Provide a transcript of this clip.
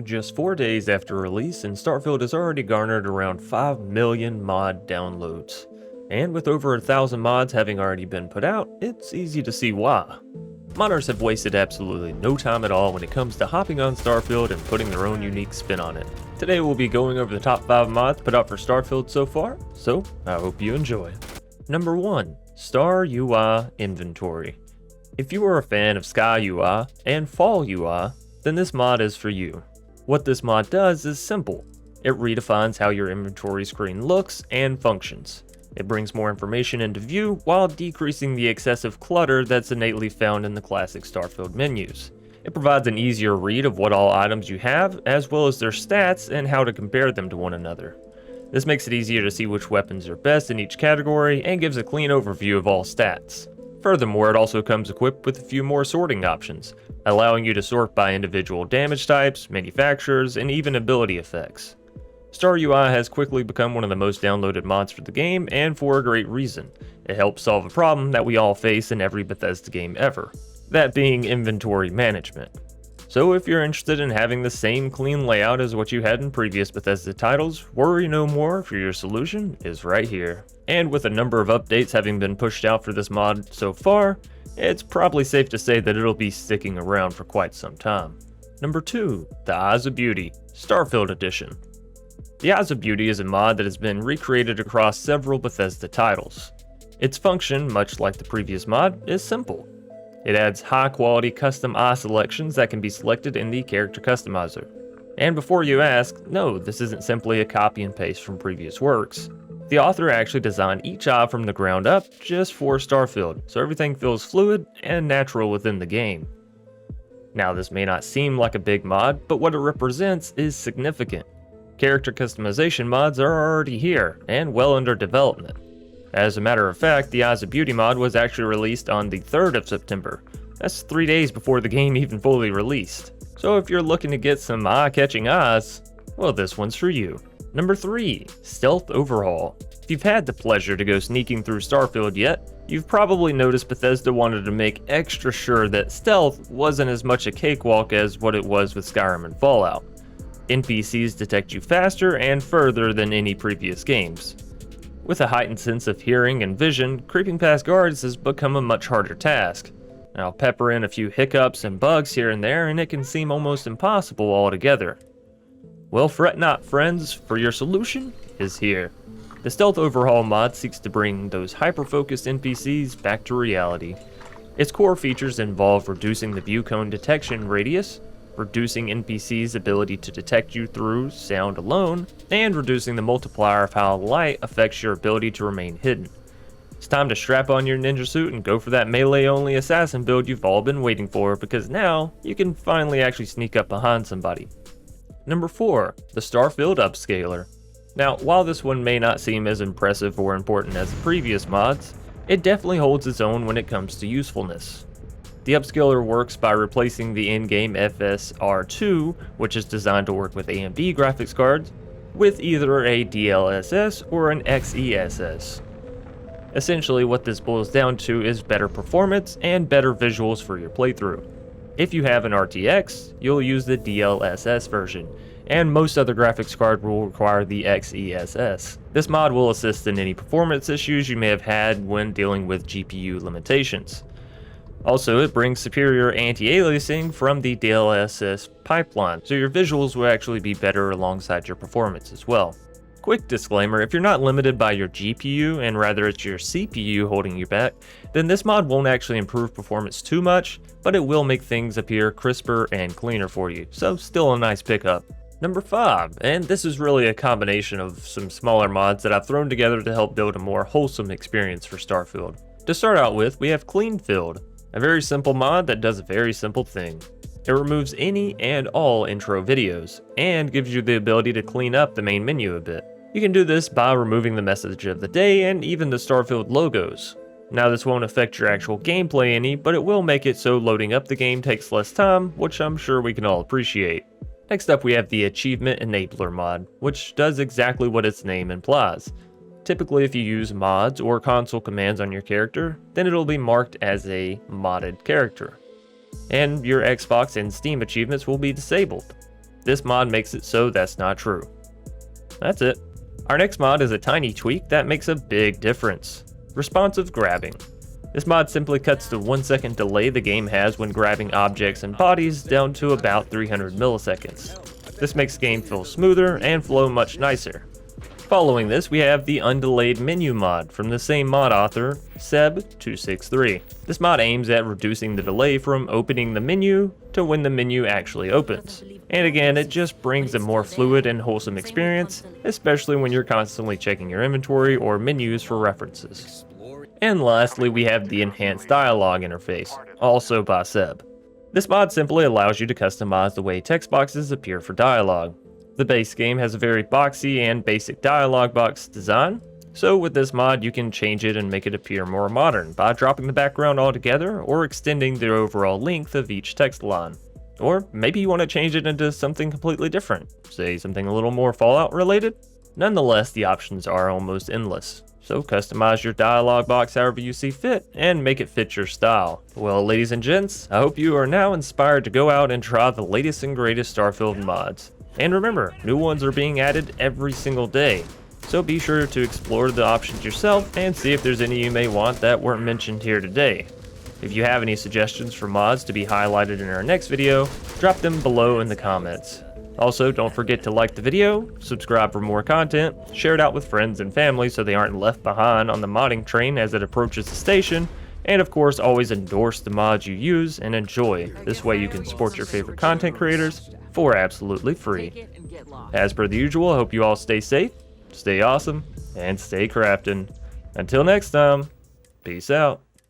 Just 4 days after release, and Starfield has already garnered around 5 million mod downloads. And with over 1,000 mods having already been put out, it's easy to see why. Modders have wasted absolutely no time at all when it comes to hopping on Starfield and putting their own unique spin on it. Today we'll be going over the top 5 mods put out for Starfield so far, so I hope you enjoy. Number 1. Star UI Inventory. If you are a fan of Sky UI and Fall UI, then this mod is for you. What this mod does is simple. It redefines how your inventory screen looks and functions. It brings more information into view while decreasing the excessive clutter that's innately found in the classic Starfield menus. It provides an easier read of what all items you have, as well as their stats and how to compare them to one another. This makes it easier to see which weapons are best in each category and gives a clean overview of all stats. Furthermore, it also comes equipped with a few more sorting options, allowing you to sort by individual damage types, manufacturers, and even ability effects. Star UI has quickly become one of the most downloaded mods for the game, and for a great reason. It helps solve a problem that we all face in every Bethesda game ever, that being inventory management. So if you're interested in having the same clean layout as what you had in previous Bethesda titles, worry no more, for your solution is right here. And with a number of updates having been pushed out for this mod so far, it's probably safe to say that it'll be sticking around for quite some time. Number 2. The Eyes of Beauty, Starfield Edition. The Eyes of Beauty is a mod that has been recreated across several Bethesda titles. Its function, much like the previous mod, is simple. It adds high-quality custom eye selections that can be selected in the character customizer. And before you ask, no, this isn't simply a copy and paste from previous works. The author actually designed each eye from the ground up just for Starfield, so everything feels fluid and natural within the game. Now, this may not seem like a big mod, but what it represents is significant. Character customization mods are already here, and well under development. As a matter of fact, the Eyes of Beauty mod was actually released on the 3rd of September. That's 3 days before the game even fully released. So if you're looking to get some eye-catching eyes, well, this one's for you. Number 3. Stealth Overhaul. If you've had the pleasure to go sneaking through Starfield yet, you've probably noticed Bethesda wanted to make extra sure that stealth wasn't as much a cakewalk as what it was with Skyrim and Fallout. NPCs detect you faster and further than any previous games. With a heightened sense of hearing and vision, creeping past guards has become a much harder task. Now pepper in a few hiccups and bugs here and there and it can seem almost impossible altogether. Well, fret not, friends, for your solution is here. The Stealth Overhaul mod seeks to bring those hyper-focused NPCs back to reality. Its core features involve reducing the view cone detection radius, reducing NPCs' ability to detect you through sound alone, and reducing the multiplier of how light affects your ability to remain hidden. It's time to strap on your ninja suit and go for that melee-only assassin build you've all been waiting for, because now you can finally actually sneak up behind somebody. Number 4. The Starfield Upscaler. Now, while this one may not seem as impressive or important as the previous mods, it definitely holds its own when it comes to usefulness. The Upscaler works by replacing the in-game FSR2, which is designed to work with AMD graphics cards, with either a DLSS or an XESS. Essentially, what this boils down to is better performance and better visuals for your playthrough. If you have an RTX, you'll use the DLSS version, and most other graphics card will require the XESS. This mod will assist in any performance issues you may have had when dealing with GPU limitations. Also, it brings superior anti-aliasing from the DLSS pipeline, so your visuals will actually be better alongside your performance as well. Quick disclaimer, if you're not limited by your GPU and rather it's your CPU holding you back, then this mod won't actually improve performance too much, but it will make things appear crisper and cleaner for you, so still a nice pickup. Number 5, and this is really a combination of some smaller mods that I've thrown together to help build a more wholesome experience for Starfield. To start out with, we have Cleanfield, a very simple mod that does a very simple thing. It removes any and all intro videos, and gives you the ability to clean up the main menu a bit. You can do this by removing the message of the day and even the Starfield logos. Now this won't affect your actual gameplay any, but it will make it so loading up the game takes less time, which I'm sure we can all appreciate. Next up we have the Achievement Enabler mod, which does exactly what its name implies. Typically if you use mods or console commands on your character, then it'll be marked as a modded character. And your Xbox and Steam achievements will be disabled. this mod makes it so that's not true. That's it. Our next mod is a tiny tweak that makes a big difference. Responsive grabbing. This mod simply cuts the 1 second delay the game has when grabbing objects and bodies down to about 300 milliseconds. This makes the game feel smoother and flow much nicer. Following this, we have the undelayed menu mod from the same mod author, Seb263. This mod aims at reducing the delay from opening the menu to when the menu actually opens. And again, it just brings a more fluid and wholesome experience, especially when you're constantly checking your inventory or menus for references. And lastly, we have the enhanced dialogue interface, also by Seb. This mod simply allows you to customize the way text boxes appear for dialogue. The base game has a very boxy and basic dialogue box design, so with this mod you can change it and make it appear more modern by dropping the background altogether or extending the overall length of each text line. Or maybe you want to change it into something completely different, say something a little more Fallout related? Nonetheless, the options are almost endless, so customize your dialogue box however you see fit and make it fit your style. Well, ladies and gents, I hope you are now inspired to go out and try the latest and greatest Starfield mods. And remember, new ones are being added every single day, so be sure to explore the options yourself and see if there's any you may want that weren't mentioned here today. If you have any suggestions for mods to be highlighted in our next video, drop them below in the comments. Also, don't forget to like the video, subscribe for more content, share it out with friends and family so they aren't left behind on the modding train as it approaches the station, and of course always endorse the mods you use and enjoy. This way you can support your favorite content creators for absolutely free. As per the usual, I hope you all stay safe, stay awesome, and stay crafting. Until next time, peace out.